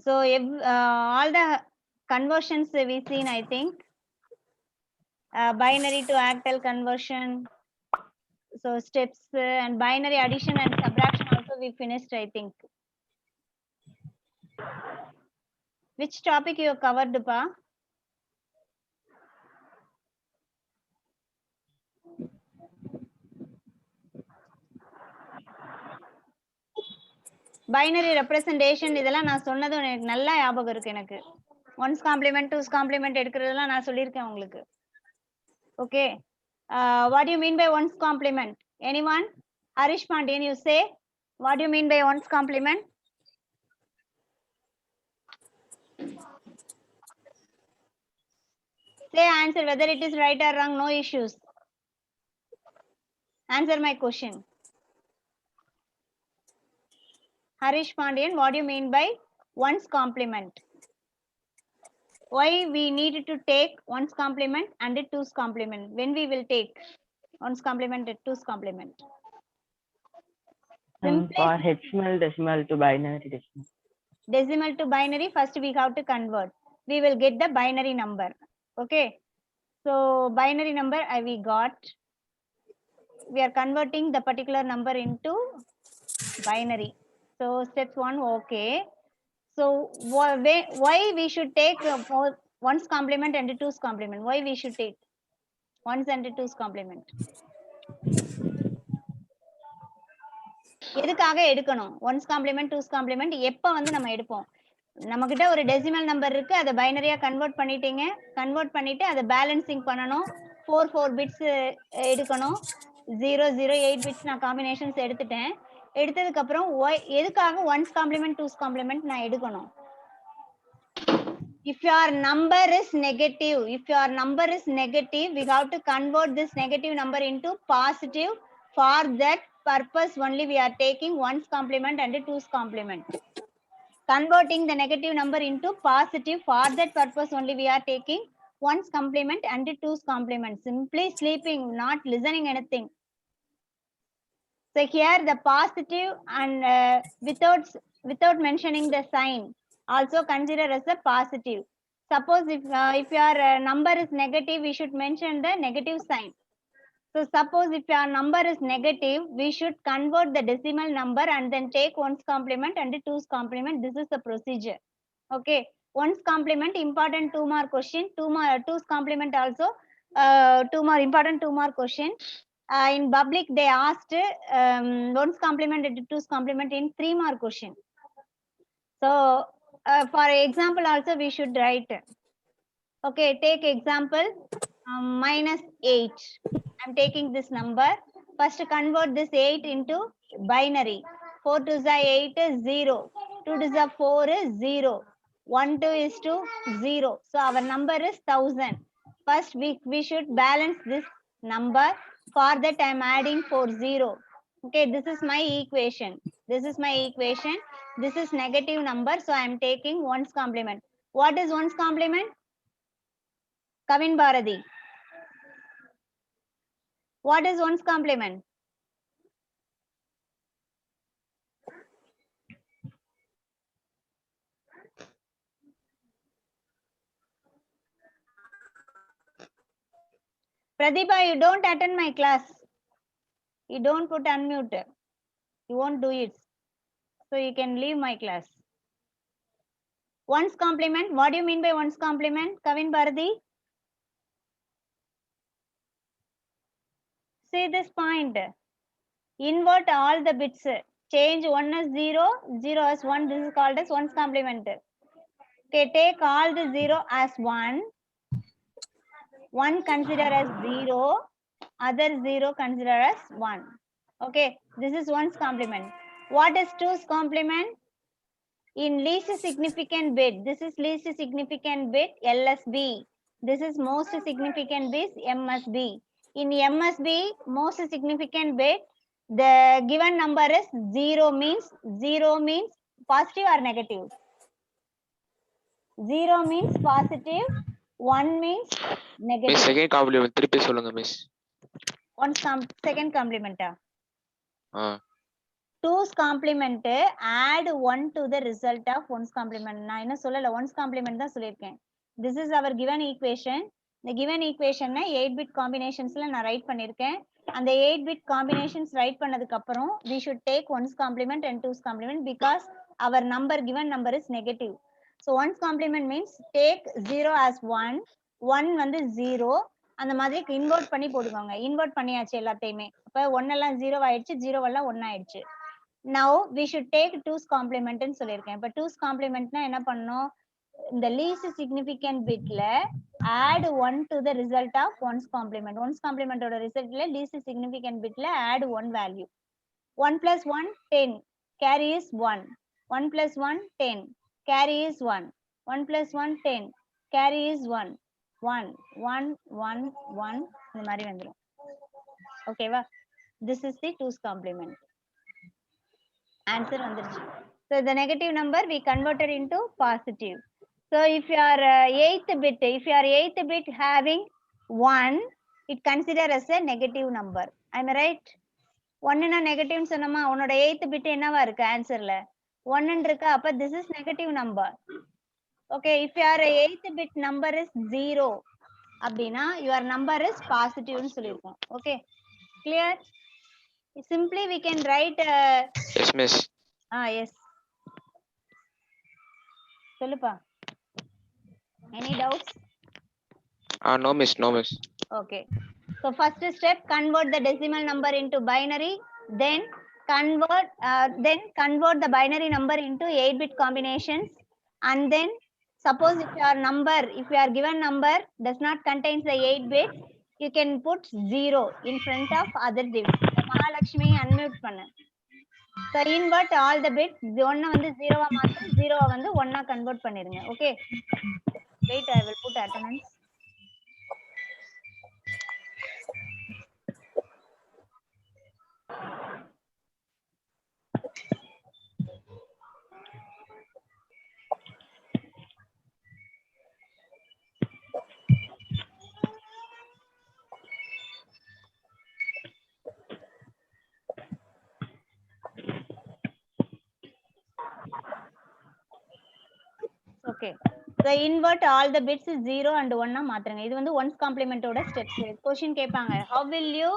So if, all the conversions we seen, I think binary to octal conversion, so steps and binary addition and subtraction also we finished, I think. Which topic you have covered, Pa? Binary representation இதெல்லாம் நான் சொன்னது எனக்கு நல்ல ஞாபகம் இருக்கு எனக்கு. Ones complement, twos complement எடுக்கிறதெல்லாம் நான் சொல்லியிருக்கேன் உங்களுக்கு. Okay. What do you mean by ones complement? Anyone? Harish Pandian, you say? What do you mean by ones complement? Say answer whether it is right or wrong, no issues. Answer my question. Harish Pandian, what do you mean by ones complement? Why we need to take ones complement and a twos complement? When we will take ones complement and twos complement? For hexagonal decimal to binary decimal. Decimal to binary, first we have to convert. We will get the binary number. Okay. So binary number we got. We are converting the particular number into binary. So steps 1, okay. So why we should take ones complement and twos complement? Why we should take ones and twos complement? எதுக்காக எடுக்கணும்? Once complement two's complement எப்ப வந்து நம்ம எடுப்போம்? நம்ம கிட்ட ஒரு decimal number இருக்கு, அதை பைனரியா கன்வெர்ட் பண்ணிட்டீங்க. கன்வெர்ட் பண்ணிட்டு அதை பேலன்சிங் பண்ணணும். 4 பிட்ஸ் எடுக்கணும். 008 பிட்ஸ் நான் காம்பினேஷன்ஸ் எடுத்துட்டேன். எடுத்ததுக்கு அப்புறம் எதுக்காக ஒன்ஸ் காம்ப்ளிமெண்ட் டூஸ் காம்ப்ளிமெண்ட் நான் எடுக்கணும்? If your number is negative, we have to convert this negative number into positive. For that purpose only we are taking ones complement and twos complement. Converting the negative number into positive, for that purpose only we are taking ones complement and twos complement. Simply sleeping, not listening anything. So here the positive and without mentioning the sign also consider as a positive. Suppose if your number is negative, we should mention the negative sign. So suppose if your number is negative, we should convert the decimal number and then take ones complement and twos complement. This is the procedure. Okay. Ones complement important 2 mark question. Twos complement also 2 more important 2 mark question. In public they asked ones complement and twos complement in 3 mark question. So for example also we should write. Okay, take example -8. I'm taking this number. First convert this 8 into binary. 4 2s are 8 is 0. 2 2s are 4 is 0. 1 2 is to 0. So our number is 1000. First we should balance this number. For that I am adding 0. Okay, this is my equation. This is my equation. This is negative number. So I am taking ones complement. What is ones complement? Kavin Bharati. What is ones complement? Pradeepa, you don't attend my class. You don't put unmute. You won't do it. So you can leave my class. Ones complement. What do you mean by ones complement? Kavin Bharati. See this point. Invert all the bits. Change 1 as 0, 0 as 1. This is called as ones complement. Okay, take all the 0 as 1. 1 consider as 0. Other 0 consider as 1. Okay, this is ones complement. What is twos complement? In least significant bit, this is least significant bit, LSB. This is most significant bit, MSB. In MSB, most significant bit, the given number is 0 means positive or negative. 0 means positive, 1 means negative. Miss, second complement திருப்பி சொல்லுங்க miss. Second complement. 2's complement add 1 to the result of 1's complement. நான் என்ன சொல்லல 1's complement தான் சொல்லியிருக்கேன். This is our given equation. இந்த given equation 8 bit combinationsல நான் write பண்ணிருக்கேன். அந்த 8 bit combinations write பண்ணதுக்கு அப்புறம் we should take 1's complement and 2's complement because our number given number is negative. So 1's complement means take 0 as 1, 1 வந்து 0, அந்த மாதிரி invert பண்ணி போடுவாங்க. இன்வெர்ட் பண்ணியாச்சு எல்லாத்தையுமே. அப்ப 1 எல்லாம் 0 ஆயிடுச்சு, 0 எல்லாம் 1 ஆயிடுச்சு. Now we should take 2's complement ன்னு சொல்லியிருக்கேன். இப்ப 2's complementனா என்ன பண்ணணும்? இந்த least significant bitல add 1 to the result of 1's complement. 1's complement ஓட ரிசல்ட்ல least significant bitல add 1 value. 1 plus 1 10 carry is 1. 1 plus 1 10 carry is 1. 1 plus 1 10 carry is 1. 1 1 1 1 இந்த மாதிரி வந்துரும். ஓகேவா? This is the 2's complement. Answer வந்துருச்சு. So the negative number we converted into positive. So if you are if you are eighth bit having 1, it consider as a negative number. Am I right? 1 na negative சொன்னமா உன்னோட 8th bit என்னவா இருக்கு ஆன்சர்ல 1 ன்னு இருக்கு. அப்ப this is negative number. Okay, if your 8th bit number is 0 அப்படினா your number is positive ன்னு சொல்லிருக்கோம். Okay, clear? Simply we can write Yes, miss. yes. சொல்லுப்பா. Any doubts? No, miss. No, miss. Okay. So first step, convert the decimal number into binary. Then convert the binary number into 8-bit combinations. And then suppose if your given number does not contain the 8 bits, you can put 0 in front of other digits. Mahalakshmi unmute panna. So invert all the bits. 1 வந்து 0 ஆ மாத்து, 0 வந்து 1 ஆ convert பண்ணிருங்க. Okay. Wait, I will put attendance. Okay. So invert all the bits 0 and 1 ஆ மாத்துங்க. இது வந்து 1's complement ஓட steps. Question கேட்பாங்க. How will you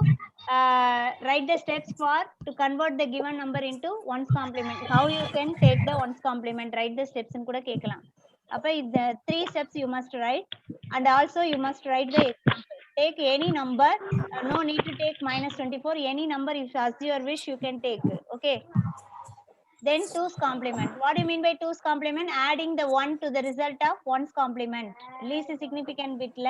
write the steps for to convert the given number into 1's complement? How you can take the 1's complement? Write the steps ன்னு கூட கேட்கலாம். அப்ப இந்த 3 steps you must write and also you must write the example. Take any number. No need to take -24. Any number if as your wish you can take. Okay. Then 2's complement. What do you mean by 2's complement? Adding the 1 to the result of 1's complement. Least significant bitல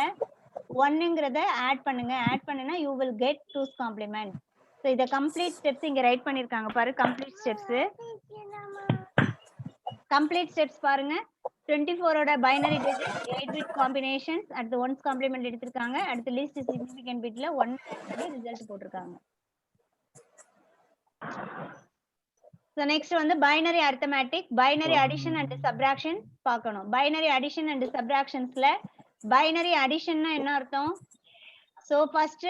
1ங்கிறத add பண்ணுங்க. Add பண்ணுனா you will get 2's complement. So இத complete steps இங்க write பண்ணிருக்காங்க பாரு. Complete steps. Complete steps பாருங்க. 24 ஓட binary digit 8 bit combinations at the 1's complement எடுத்திருக்காங்க. அடுத்து least significant bitல 1 result போட்டிருக்காங்க. So next வந்து binary arithmetic, binary addition and subtraction பார்க்கணும். Binary addition and subtractionsல binary additionனா என்ன அர்த்தம்? So first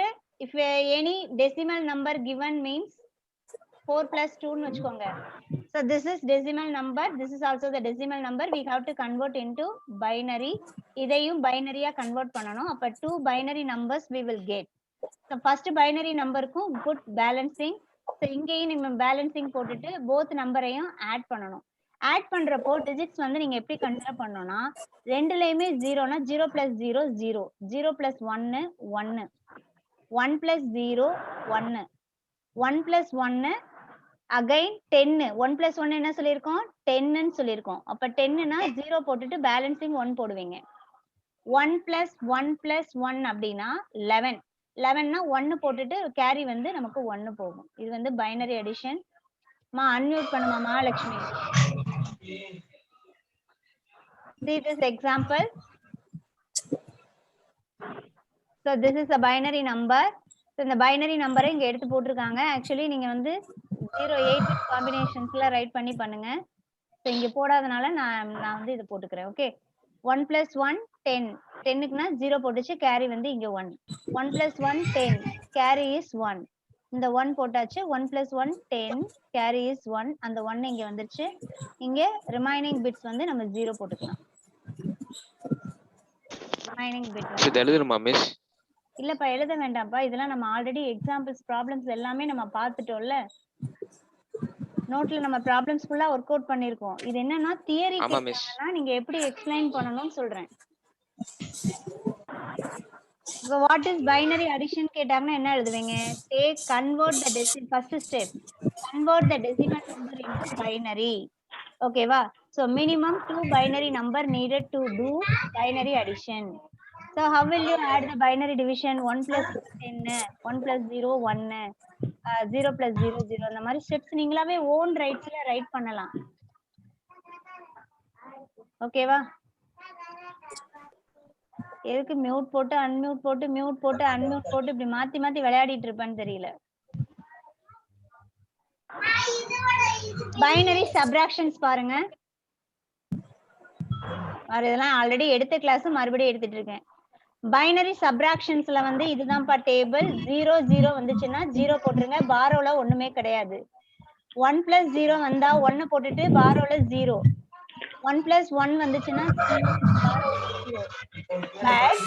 if any decimal number given means 4 plus 2 ன்னு வச்சுக்கோங்க. So this is decimal number, this is also the decimal number. We have to convert into binary. இதையும் binary ஆ convert பண்ணணும். அப்ப 2 binary numbers we will get. So first binary numberக்கும் put balancing. So இங்கேயும் நம்ம balancing போட்டுட்டு both நம்பரையும் add பண்ணணும். Add பண்றப்போ digits வந்து நீங்க எப்படி கன்சிடர் பண்ணணும்னா ரெண்டுலயுமே 0னா 0 plus 0 0, 0 plus 1 1, 1 plus 0 1, 1 plus 1 again 10. 1 plus 1 என்ன சொல்லியிருக்கோம் 10 ன்னு சொல்லியிருக்கோம். அப்ப 10னா 0 போட்டுட்டு பேலன்சிங் 1 போடுவீங்க. 1 plus 1 plus 1 அப்படின்னா 11. 11னா 1 போட்டுட்டு கேரி வந்து நமக்கு 1 போகும். இது வந்து பைனரி அடிஷன். அன்மியூட் பண்ணுமா Mahalakshmi. See this example. So this is a binary number. So இந்த பைனரி நம்பரை இங்க எடுத்து போட்டிருக்காங்க. ஆக்சுவலி நீங்க வந்து 0-8 காம்பினேஷன்ஸ்ல ரைட் பண்ணி பண்ணுங்க. So இங்க போடாதனால நான் வந்து இது போட்டுக்கிறேன். ஓகே. 1 plus 1 10. 10க்குனா 0 போட்டுச்சு கேரி வந்து இங்க 1. 1 plus 1 10. Carry is 1. இந்த 1 போட்டாச்சு. 1 plus 1 10 carry is 1. அந்த 1 இங்க வந்துருச்சு. இங்க ரிமைனிங் பிட்ஸ் வந்து நம்ம 0 போட்டுக்கலாம். ரிமைனிங் பிட் இது எழுதணுமா மிஸ்? இல்லப்பா எழுத வேண்டாம்ப்பா. இதெல்லாம் நம்ம ஆல்ரெடி எக்ஸாம்பிள்ஸ் ப்ராப்ளம்ஸ் எல்லாமே நம்ம பார்த்துட்டோம்ல. நோட்ல நம்ம ப்ராப்ளம்ஸ் ஃபுல்லா ஒர்க் அவுட் பண்ணிருக்கோம். இது என்னன்னா தியரி ஆமா மிஸ். கேட்டாங்கன்னா நீங்க எப்படி எக்ஸ்பிளைன் பண்ணணும்னு சொல்றேன். இப்போ வாட் இஸ் பைனரி அடிஷன் கேட்டாங்கன்னா என்ன எழுதுவீங்க? டேக் கன்வெர்ட் தி டெசிமல் ஃபர்ஸ்ட் ஸ்டெப். கன்வெர்ட் தி டெசிமல் நம்பர் இன்டு பைனரி. ஓகேவா? So minimum 2 binary number needed to do binary addition. So how will you add the binary division? 1 plus 10, 1 plus 0 1, 0 plus 0 0. அந்த மாதிரி steps நீங்களாவே own ரைட்ஸ்ல right பண்ணலாம். ஓகேவா? எதுக்கு mute போட்டு unmute போட்டு mute போட்டு அன்மியூட் போட்டு இப்படி மாத்தி மாத்தி விளையாடிட்டு இருப்பேன்னு தெரியல. பைனரி சப்ராக்ஷன்ஸ் பாருங்க. இதெல்லாம் ஆல்ரெடி எடுத்த கிளாஸ் மறுபடியும் எடுத்துட்டு இருக்கேன். பைனரி சப்ராக்ஷன்ஸ்ல வந்து இதுதான்ப்பா டேபிள். 0 0 வந்துச்சுன்னா 0 போட்டுருங்க. பாரோல ஒண்ணுமே கிடையாது. 1 plus 0 வந்தா 1 போட்டுட்டு பாரோல 0. 1 plus 1 வந்துச்சுன்னா 0 பாரோல 0. பட்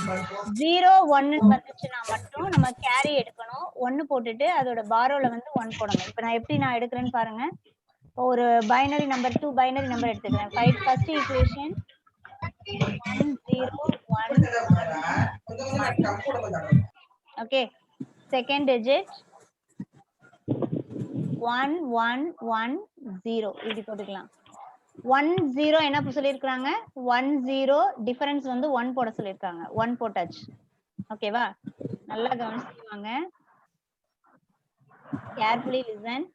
0 1 வந்துச்சுன்னா மட்டும் நம்ம கேரி எடுக்கணும். 1 போட்டுட்டு அதோட பாரோல வந்து 1 போடணும். இப்போ நான் எப்படி நான் எடுக்கிறேன்னு பாருங்க. ஒரு பைனரி நம்பர் 2 பைனரி நம்பர் எடுத்துக்கிறேன். Find first equation 1 0 1 1. Okay, second digit 1 1 1 0 இப்படி போட்டுக்கலாம். 1 0 என்ன சொல்லிருக்காங்க? 1 0 டிஃபரன்ஸ் வந்து 1 போட சொல்லிருக்காங்க. 1 போட்டாச்சு. ஓகேவா? நல்லா கவனிச்சுவாங்க. Carefully listen.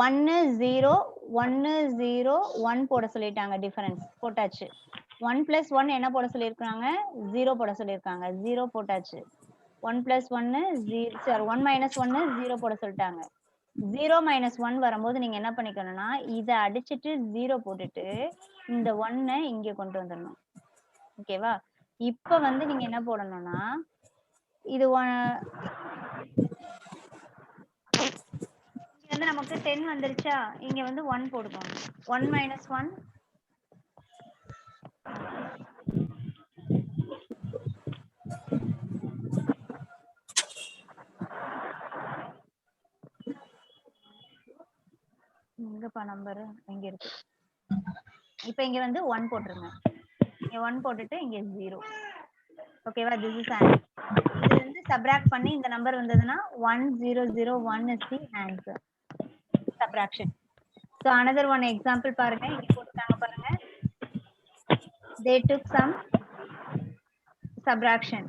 1 0 1 0 1 போட சொல்லிட்டாங்க. டிஃபரன்ஸ் போட்டாச்சு. 1 plus 1 என்ன போட சொல்லிருக்காங்க? 0 போட சொல்லிருக்காங்க. 0 போட்டாச்சு. 1 plus 1 0 சாரி 1 minus 1 0 போட சொல்லிட்டாங்க. 0 minus 1 வரும்போது நீங்க என்ன பண்ணிக்கணும்னா இத அடிச்சிட்டு 0 போட்டுட்டு இந்த 1 இங்க கொண்டு வந்துடணும். ஓகேவா? இப்ப வந்து நீங்க என்ன போடணும்னா இது வந்து நமக்கு 10 வந்துருச்சா? இங்க வந்து 1 போடுவோம். 1 minus 1 எங்கப்பா நம்பர் எங்க இருக்கு? இப்போ இங்க வந்து 1 போட்டுருங்க. இங்க 1 போட்டுட்டு இங்க 0. ஓகேவா? This is answer. இதுல இருந்து சப்ராக்ட் பண்ணி இந்த நம்பர் வந்ததுன்னா 1 0 0 1 is the answer. Subtraction. So another one example பாருங்க. இங்க போட்டுட்டாங்க பாருங்க. They took some subtraction.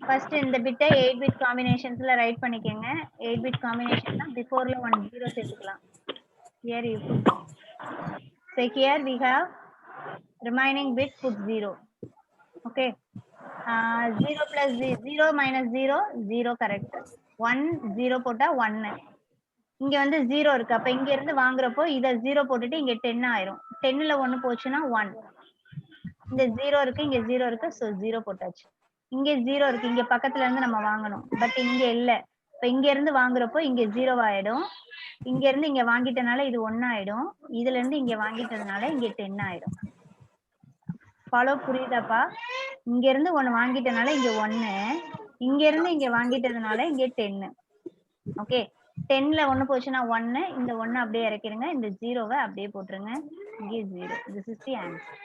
First இந்த பிட்ட 8 bit combinationsல ரைட் பண்ணிக்கங்க. 8 bit combinationனா பிஃபோர்ல 1 0 சேர்த்துக்கலாம். Here you put. So here we have remaining bit put 0. Okay. 0 plus 0 minus 0 0 correct. 1 0 போட்டா 1. இங்க வந்து 0 இருக்கு. அப்ப இங்க இருந்து வாங்குறப்போ இத 0 போட்டுட்டு இங்க 10 ஆயிரும். 10ல 1 போச்சுன்னா 1. இந்த 0 இருக்கு, இங்க 0 இருக்கு. சோ 0 போட்டாச்சு. இங்க 0 இருக்கு. இங்க பக்கத்துல இருந்து நம்ம வாங்கணும். பட் இங்க இல்ல. இப்ப இங்க இருந்து வாங்குறப்போ இங்க 0 ஆயிடும். இங்க இருந்து இங்க வாங்கிட்டனால இது 1 ஆயிடும். இதுல இருந்து இங்க வாங்கிட்டதுனால இங்க 10 ஆயிடும். ஃபாலோ புரியுதாப்பா? இங்க இருந்து 1 வாங்கிட்டனால இங்க 1, இங்க இருந்து இங்க வாங்கிட்டதுனால இங்க 10. ஓகே, 10ல 1 போச்சுன்னா 1, இந்த 1 அப்படியே இறக்கிடுங்க. இந்த 0வை அப்படியே போட்டுருங்க. இங்க 0. This is the answer.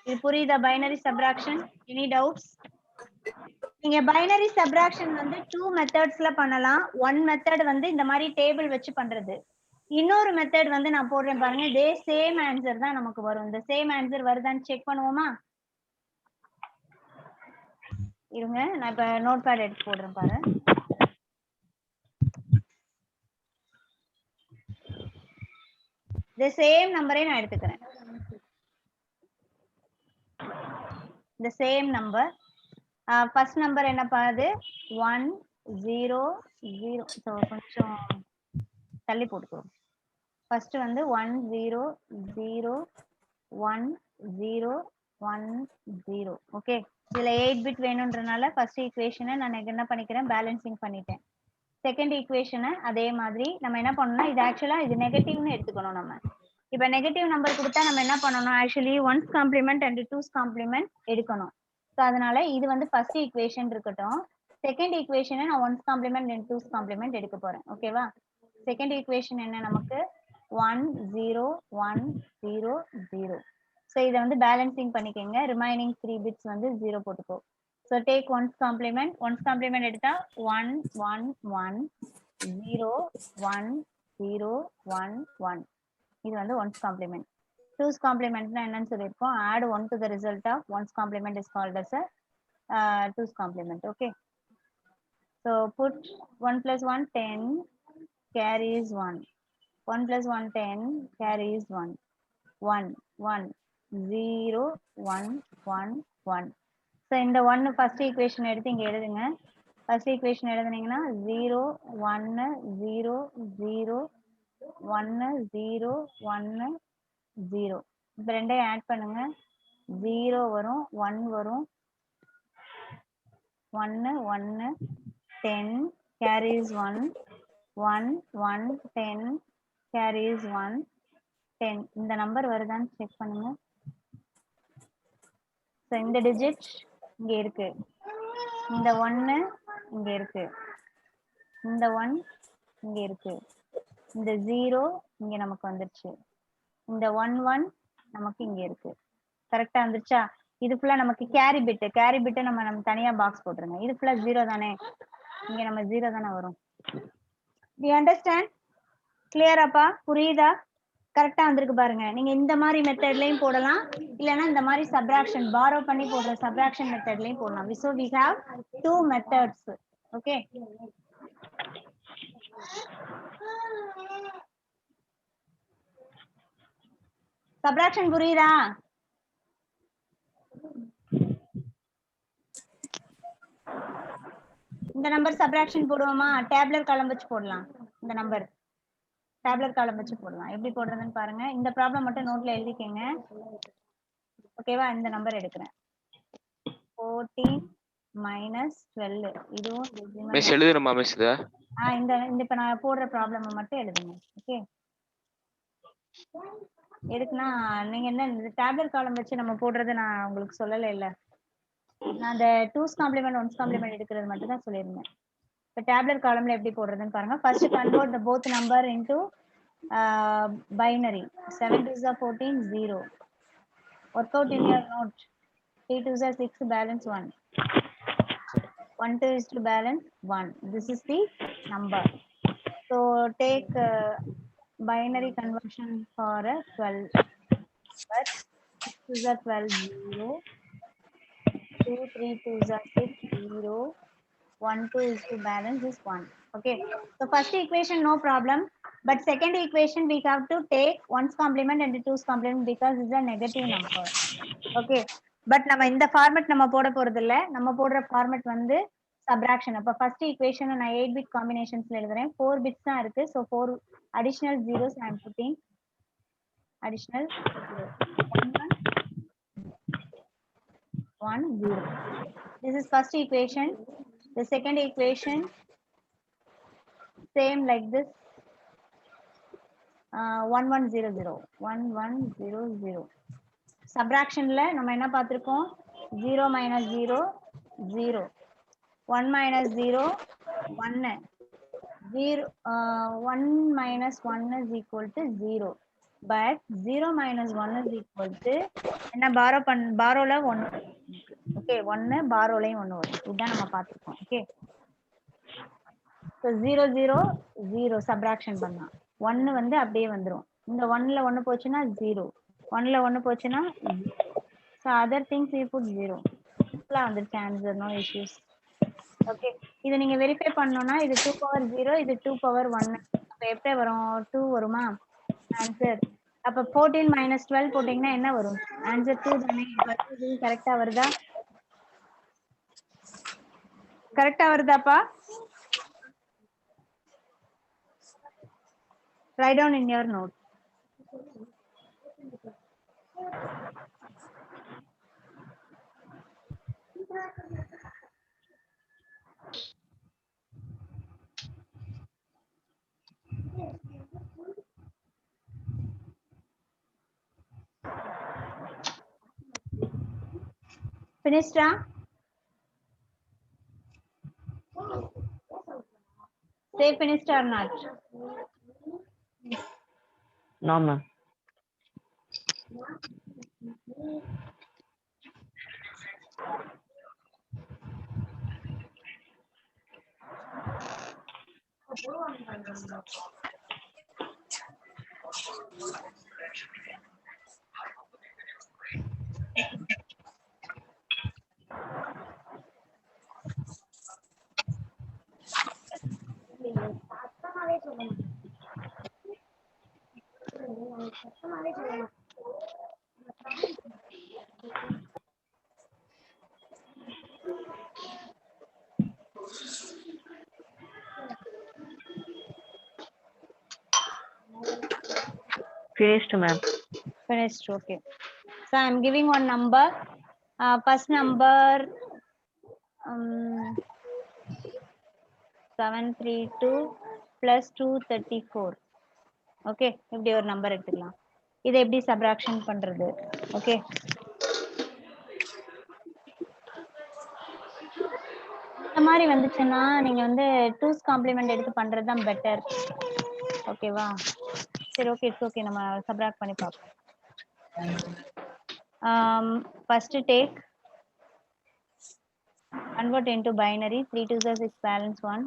இது புரியுதா? Binary subtraction. Any doubts? நீங்க பைனரி சப்ராக்ஷன் வந்து 2 மெத்தட்ஸ்ல பண்ணலாம். 1 மெத்தட் வந்து இந்த மாதிரி டேபிள் வச்சு பண்றது. இன்னொரு மெத்தட் வந்து நான் போடுறேன் பாருங்க. இதே சேம் ஆன்சர் தான் நமக்கு வரும். இந்த சேம் ஆன்சர் வருதான்னு செக் பண்ணுவோமா? இருங்க, நான் இப்ப நோட் பேட் எடுத்து போடுறேன் பாரு. இந்த சேம் நம்பரே நான் எடுத்துக்கிறேன். இந்த சேம் நம்பர் ஃபர்ஸ்ட் நம்பர் என்ன பாது? 1 0 0. ஸோ கொஞ்சம் தள்ளி போட்டுக்கோங்க. ஃபர்ஸ்ட் வந்து 1 0 0 1 0 1 0. ஓகே, இதுல 8 பிட் வேணும்ன்றனால ஃபர்ஸ்ட் ஈக்குவேஷனை நான் என்ன பண்ணிக்கிறேன், பேலன்சிங் பண்ணிட்டேன். செகண்ட் ஈக்குவேஷனை அதே மாதிரி நம்ம என்ன பண்ணணும்னா, இது ஆக்சுவலா இது நெகட்டிவ்னு எடுத்துக்கணும் நம்ம. இப்ப நெகட்டிவ் நம்பர் கொடுத்தா நம்ம என்ன பண்ணணும், actually one's complement and two's complement எடுக்கணும். ஸோ அதனால இது வந்து ஃபர்ஸ்ட் ஈக்குவேஷன் இருக்கட்டும். செகண்ட் ஈக்குவேஷனை நான் one's complement and two's complement எடுக்க போறேன். ஓகேவா? செகண்ட் ஈக்குவேஷன் என்ன நமக்கு 1 0 1 0 0. ஸோ இதை வந்து பேலன்சிங் பண்ணிக்கங்க. ரிமைனிங் 3 பிட்ஸ் வந்து 0 போட்டுக்கோ. ஸோ டேக் ஒன்ஸ் காம்ப்ளிமெண்ட் எடுத்தா 1 1 1 0 1 0 1 1. இது வந்து ஒன்ஸ் காம்ப்ளிமெண்ட். டூஸ் காம்ப்ளிமெண்ட்னா என்னன்னு சொல்லியிருக்கோம், add 1 to the result of one's complement is called as a two's complement. Okay, so put 1 plus 1 10 carries 1, 1 plus 1 10 carries 1, 1 1 0 1 1 1. So இந்த 1 first equation எடுத்து இங்க எழுதுங்க. ஃபர்ஸ்ட் ஈக்குவேஷன் எழுதுனீங்கன்னா 0 1 0 0 1 0 1 0. இப்போ ரெண்டையும் ஆட் பண்ணுங்க. 0 வரும் 1 வரும் 1 1 10 carries 1 1 1 10 carries 1 10. இந்த நம்பர் வருதான்னு செக் பண்ணுங்க. ஸோ இந்த டிஜிட் இங்க இருக்கு, இந்த 1 இங்க இருக்கு, இந்த 1 இங்க இருக்கு, இந்த 0 இங்க நமக்கு வந்துருச்சு, இந்த 1 1 நமக்கு இங்க இருக்கு. கரெக்டா வந்துருச்சா? இது ஃபுல்லா நமக்கு கேரி பிட் நம்ம தனியா பாக்ஸ் போட்டுருங்க. இது ஃபுல்லா 0 தானே, இங்க நம்ம 0 தானே வரும். Do you understand? கிளியராப்பா? புரியுதா? கரெக்டா வந்திருக்கு பாருங்க. நீங்க இந்த மாதிரி மெத்தட்லயும் போடலாம், இல்லைன்னா இந்த மாதிரி சப்ராக்ஷன் பாரோ பண்ணி போடுற சப்ராக்ஷன் மெத்தட்லயும் போடலாம். So we have two methods. Okay, subtraction புரியுதா? இந்த நம்பர் சப்ராக்ஷன் போடுவோமா, டேப்லர் காலம் வச்சு போடலாம். இந்த நம்பர் டேப்லர் காலம் வச்சு போடலாம். எப்படி போடுறதுன்னு பாருங்க. இந்த ப்ராப்ளம் மட்டும் நோட்ல எழுதிக்கங்க. ஓகேவா? இந்த நம்பர் எடுக்கிறேன் 14 minus 12. இதுவும் மிஸ் எழுதணுமா மிஸ் இத? இந்த இப்ப நான் போடுற ப்ராப்ளம் மட்டும் எழுதுங்க. ஓகே, எதுக்குன்னா நீங்க என்ன இந்த டேப்லர் காலம் வச்சு நம்ம போடுறது நான் உங்களுக்கு சொல்லல இல்ல, நான் அந்த டூஸ் காம்ப்ளிமெண்ட் ஒன்ஸ் காம்ப்ளிமெண்ட் எடுக்கிறது மட்டும் தான் சொல்லியிருந்தேன். இப்போ டேப்லர் காலம்ல எப்படி போடுறதுன்னு பாருங்க. First convert the both number into binary. 7 2s are 14 0. Work out in your note. 3 2s are 6, balance 1. 1 2 is to balance 1. This is the number. So take binary conversion for a 12. But 6 2s are 12 0. 2 3 2s are 6 0. 1 2 is to balance is 1. Okay, so first equation no problem, but second equation we have to take ones complement and two's complement because it's a negative number. Okay, but நம்ம இந்த format நம்ம போட போறது இல்ல, நம்ம போடுற format வந்து subtraction. அப்ப ஃபர்ஸ்ட் ஈக்குவேஷன் நான் 8 பிட் காம்பினேஷன்ஸ்ல எழுதுறேன். 4 பிட்ஸ் தான் இருக்கு. So 4 additional zeros I am putting. Additional 0 1 0. This is first equation. The second equation same like this. 1 1 0 0 1 1 0 0. சப்ராக்ஷன்ல நம்ம என்ன பார்த்திருக்கோம், 0 minus 0 0, 1 minus 0 1, 0 1 minus 1 is equal to 0, but 0 minus 1 is equal to என்ன பாரோல 1. Okay, 1 பாரோலையும் 1 வரும். இதுதான் நம்ம பார்த்திருக்கோம். ஓகே, so 0 0 0 சப்ராக்ஷன் பண்ணா 1 வந்து அப்படியே வந்துரும். இந்த 1ல 1 போச்சுன்னா 0, 1ல 1 போச்சுன்னா 0. so other things we put 0. சிம்பிளா வந்துருச்சு ஆன்சர், நோ இஷ்யூஸ். ஓகே, இதை நீங்க வெரிஃபை பண்ணனும்னா இது 2 பவர் 0, இது 2 பவர் 1. அப்ப எப்படி வரும், 2 வருமா ஆன்சர்? அப்ப 14 minus 12 போட்டீங்கன்னா என்ன வரும் ஆன்சர்? 2 தானே. கரெக்டா வருதா? கரெக்டா வருதாப்பா? Write down in your note. Finished? Say finished or not? No, ma'am. Finished, ma'am. Finished. Okay. So I'm giving one number. First number 732 plus 234. Okay. இப்படி ஒரு நம்பர் எடுத்துக்கலாம். இதை எப்படி சப்ராக்ஷன் பண்றது? ஓகே. இந்த மாதிரி வந்துச்சுன்னா நீங்க வந்து 2's காம்ப்ளிமெண்ட் எடுத்து பண்றது தான் பெட்டர். ஓகேவா? சரி, ஓகே, இட்ஸ் ஓகே. நம்ம சப்ராக்ட் பண்ணி பார்ப்போம். First take convert into binary. 3 2s are 6 balance 1.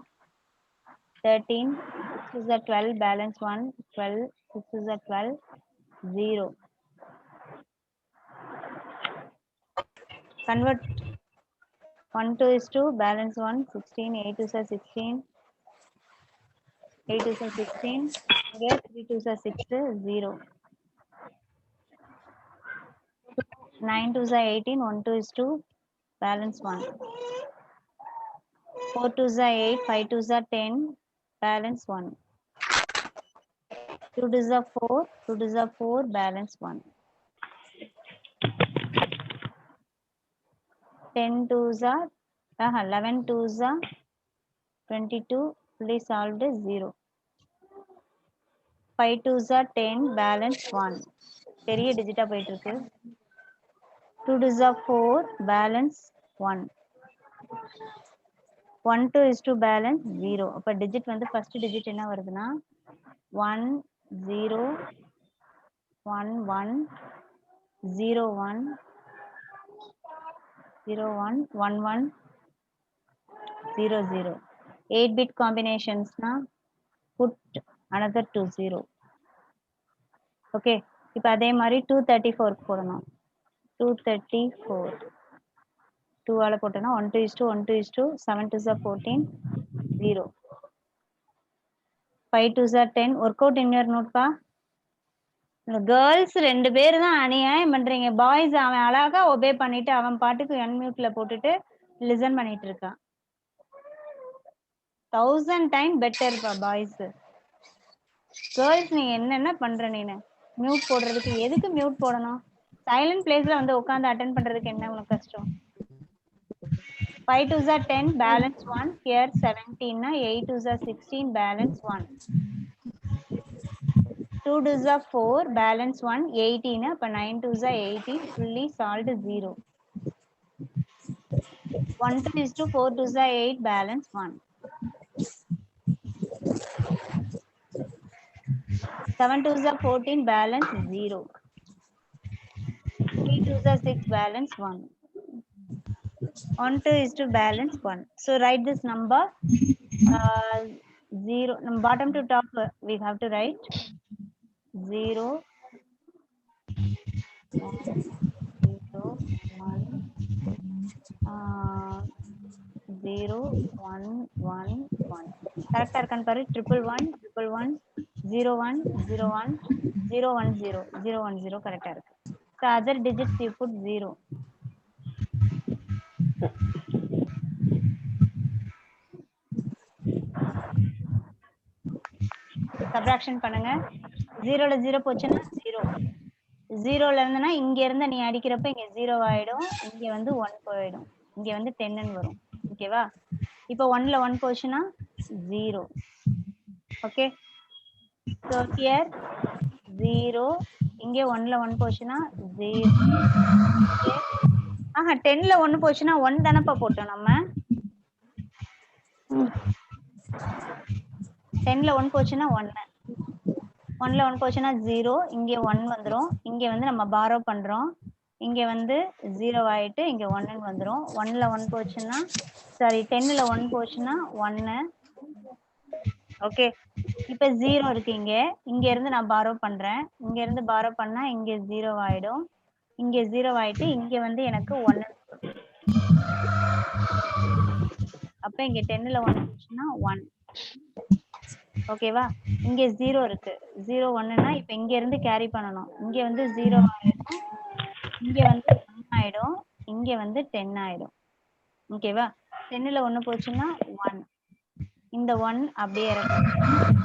13 6 2s are 12 balance 1. 12 6 2s are 12 0. Convert 1 2 is 2 balance 1. 16 8 2s are 16. 8 2s are 16. Here 3 2s are 6 0. 9 2s are 18. 1 2 is 2 balance 1. 4 2s are 8. 5 2s are 10 balance 1. 2 2s are 4. 2 2s are 4 balance 1. 10 2s are 11 2s are 22. Fully solved is 0. 5 2s are 10 balance 1. பெரிய டிஜிட்டா போயிட்டு இருக்கு. 2 2s are 4 balance 1. 1 2 is to balance 0. அப்ப digit வந்து first digit என்ன வருதுன்னா 1 0 1 1 0 1 0 1 1 1 0 0. 8-bit combinations na put another 2 0. Okay, இப்போ அதே மாதிரி 234 போடணும். 234 2 ஆல போட்டோம்னா 1 2 is to 1 2 is to 7 2s are 14 0. 5 2s are 10. Work out in your note பா. கேர்ள்ஸ் 2 பேர் தான் அநியாயம் பண்றீங்க. பாய்ஸ் அவன் அழகா ஒபே பண்ணிட்டு அவன் பாட்டுக்கு அன்மியூட்ல போட்டுட்டு லிசன் பண்ணிட்டு இருக்கான். 1000 டைம் பெட்டர் பா பாய்ஸ். கேர்ள்ஸ் நீ என்னென்ன பண்ற? நீனு மியூட் போடுறதுக்கு எதுக்கு மியூட் போடணும்? சைலண்ட் பிளேஸ்ல வந்து உட்கார்ந்து அட்டென்ட் பண்றதுக்கு என்ன உனக்கு கஷ்டம்? 5 2s are 10 balance 1. Here 17 na 8 2s are 16 balance 1. 2 2s are 4 balance 1 18. அப்ப 9 2s are 18. Fully solved 0. 1 2 is to 4 2s are 8 balance 1. 7 2s are 14 balance 0. 3 2s are 6 balance 1. 1 2 is to balance 1. So write this number 0. Bottom to top we have to write 0 0 1 0 1 1 1. Correct irkan paru 1 1 1 1 0 1 0 1 0 1 0 0 1 0 correct irukku. So other digits you put 0. Subtraction பண்ணுங்க. 0ல 0 போச்சுன்னா 0. 0ல இருந்துனா இங்க இருந்து நீ அடிக்கிறப்ப இங்க 0 ஆயிடும், இங்க வந்து 1 போயிடும். இங்க வந்து 10 வரும். ஓகேவா? இப்போ 1ல 1 போச்சுன்னா 0. ஓகே. So here 0, இங்க 1ல 1 போச்சுன்னா 0. ஆஹா 10ல 1 போச்சுன்னா 1 தானப்பா போட்டோம் நம்ம. 10ல 1 போச்சுன்னா 1. 1ல 1 போச்சுன்னா 0, இங்க 1 வந்துரும். இங்க வந்து நம்ம borrow பண்றோம். இங்க வந்து 0 ஆயிட்டு இங்க 1ன்னு வந்துரும். 1ல 1 போச்சுன்னா சாரி 10ல 1 போச்சுன்னா 1. ஓகே. இப்ப 0 இருக்கு இங்க. இங்க இருந்து நான் borrow பண்றேன். இங்க இருந்து borrow பண்ணா இங்க 0 ஆயிடும். இங்க 0 ஆயிட்டு இங்க வந்து எனக்கு 1. அப்ப இங்க 10ல 1 போச்சுன்னா 1. ஓகேவா? இங்க 0 இருக்கு. 0 1ன்னா இப்ப இங்க இருந்து கேரி பண்ணணும். இங்க வந்து 0 ஆயிடும். இங்க வந்து 1 ஆயிடும். இங்க வந்து 10 ஆயிடும். ஓகேவா? 10ல 1 போச்சுன்னா 1. இந்த 1 அப்படியே இறக்கும்.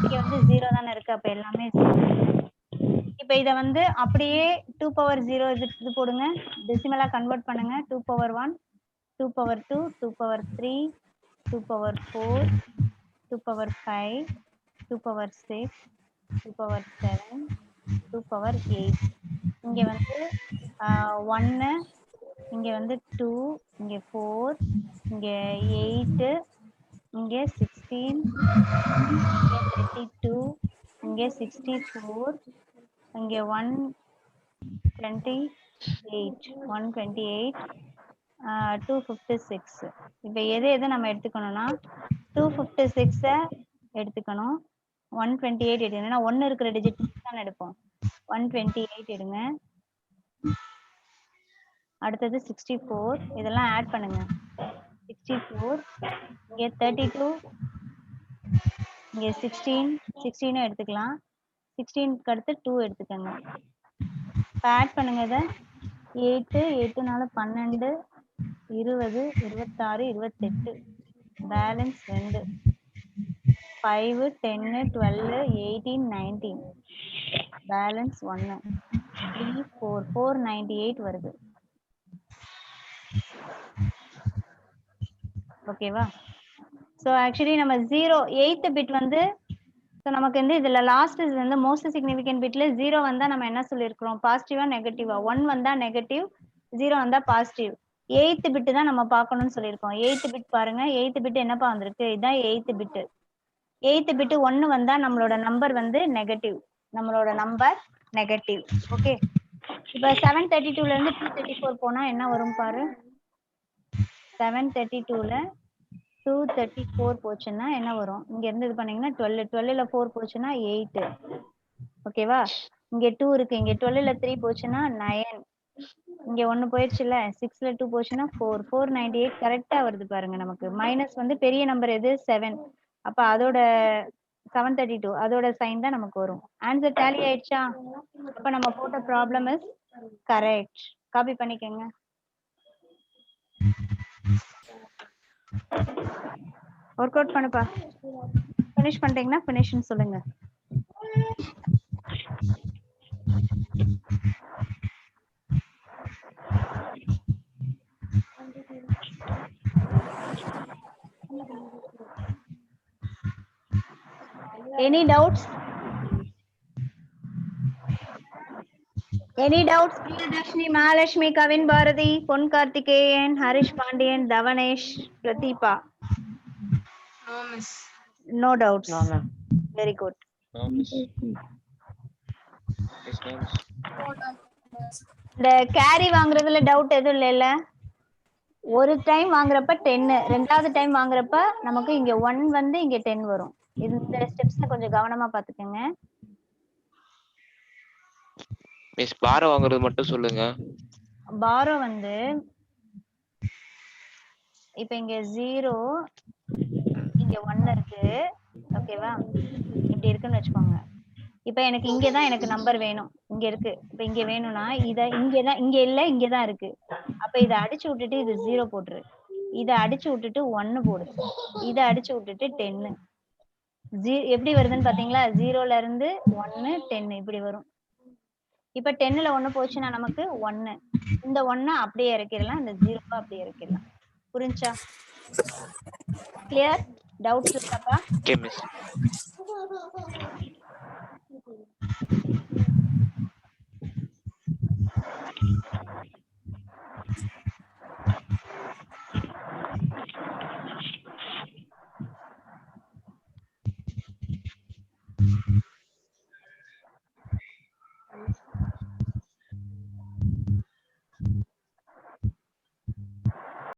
இங்க வந்து 0 தானே இருக்கு. அப்ப எல்லாமே 0. இப்ப இத வந்து அப்படியே 2 பவர் 0 இது போடுங்க. டெசிமலா கன்வெர்ட் பண்ணுங்க. 2 power 1, 2 power 2, 2 power 3, 2 power 4, 2 power 5, 2 power 6, 2 power 7, 2 power 8. இங்க வந்து 1, இங்க வந்து 2, இங்க 4, இங்க 8, இங்க 16, இங்க 32, இங்க 64, இங்க 128, 256. இப்ப எது நம்ம எடுத்துக்கணும்னா 256 எடுத்துக்கணும். 128 எடுக்கணும். ஏன்னா 1 இருக்கிற டிஜிட் தான் எடுப்போம். 128 எடுங்க. அடுத்தது 64. இதெல்லாம் ஆட் பண்ணுங்க. 64, இங்க 32, இங்க 16, 16 எடுத்துக்கலாம். 16க்கு அடுத்து 2 எடுத்துக்கங்க. ஆட் பண்ணுங்க இத. 8, 8னால 12, 20, 26, 28. பேலன்ஸ் 2. 5, 10, 12, 18, 19. பேலன்ஸ் 1. 3, 4, 498 வருது. ஓகேவா? ஸோ ஆக்சுவலி நம்ம 8th பிட் வந்து ஸோ நமக்கு வந்து இதுல லாஸ்ட் வந்து மோஸ்ட் சிக்னிஃபிகன்ட் பிட்ல 0 வந்தா நம்ம என்ன சொல்லியிருக்கிறோம்? பாசிட்டிவா நெகட்டிவா? 1 வந்தா நெகட்டிவ், 0 வந்தா பாசிட்டிவ். 8th பிட் தான் நம்ம பார்க்கணும்னு சொல்லியிருக்கோம். 8th பிட் பாருங்க. 8th பிட் என்னப்பா வந்திருக்கு? இதான் 8th பிட். 8th பிட் 1 வந்தா நம்மளோட நம்பர் வந்து நெகட்டிவ். நம்மளோட நம்பர் நெகட்டிவ். ஓகே. இப்போ 732ல இருந்து 234 போனா என்ன வரும் பாரு. 732ல 234 போச்சுன்னா என்ன வரும்? இங்க இருந்து இது பண்ணீங்கன்னா 12. 12ல 4 போச்சுன்னா 8. ஓகேவா? இங்க 2 இருக்கு. இங்க 12ல 3 போச்சுன்னா 9. இங்க 1 போயிடுச்சுல. 6ல 2 போச்சுன்னா 4. 498 கரெக்டா வருது பாருங்க நமக்கு. மைனஸ் வந்து பெரிய நம்பர் எது? 7. அப்ப அதோட 732 அதோட சைன் தான் நமக்கு வரும். ஆன்சர் டேலி ஆயிடுச்சா? அப்ப நம்ம போட்ட ப்ராப்ளம் இஸ் கரெக்ட். காப்பி பண்ணிக்கங்க. ஒர்க் அவுட் பண்ணுப்பா. ஃபினிஷ் பண்ணிட்டீங்கன்னா ஃபினிஷ்னு சொல்லுங்க. Any doubts? Any doubts? Priyadashni, Mahalakshmi, Kavin Bharati, Pon Karthikeyan, Harish Pandian, Davanesh, Pradeepa. No, miss. No doubts. No, ma'am. Very good. No, miss. Yes, no, miss. இந்த carry வாங்குறதுல doubt எதுவும் இல்லைல்ல? ஒரு time வாங்குறப்ப 10, ரெண்டாவது time வாங்குறப்ப நமக்கு இங்க 1 வந்து இங்க 10 வரும். இந்த ஸ்டெப்ஸ்ல கொஞ்சம் கவனமா பாத்துக்கங்க. மிஸ் பார வாங்குறது மட்டும் சொல்லுங்க. பாரோ வந்து இப்ப இங்க 0, இங்க 1 இருக்கு. ஓகேவா? இப்படி இருக்குன்னு வச்சுக்கோங்க. இப்ப எனக்கு இங்கதான் எனக்கு நம்பர் வேணும். இங்க இருக்கு. இப்ப இங்க வேணும்னா இங்கதான் இங்க இல்ல இங்கதான் இருக்கு. அப்ப இத அடிச்சு விட்டுட்டு இது 0 போட்டுரு. இத அடிச்சு விட்டுட்டு 1 போடு. இத அடிச்சு விட்டுட்டு 10. எப்படி வருதுன்னு பாத்தீங்களா? 0ல இருந்து 1, 10 இப்படி வரும். இப்ப 10ல 1 போச்சுன்னா நமக்கு 1. இந்த 1 அப்படியே இறக்கிடலாம். இந்த 0 அப்படியே இறக்கிடலாம். புரிஞ்சா? கிளியர்? டவுட்ஸ் இருக்காப்பா? Okay miss.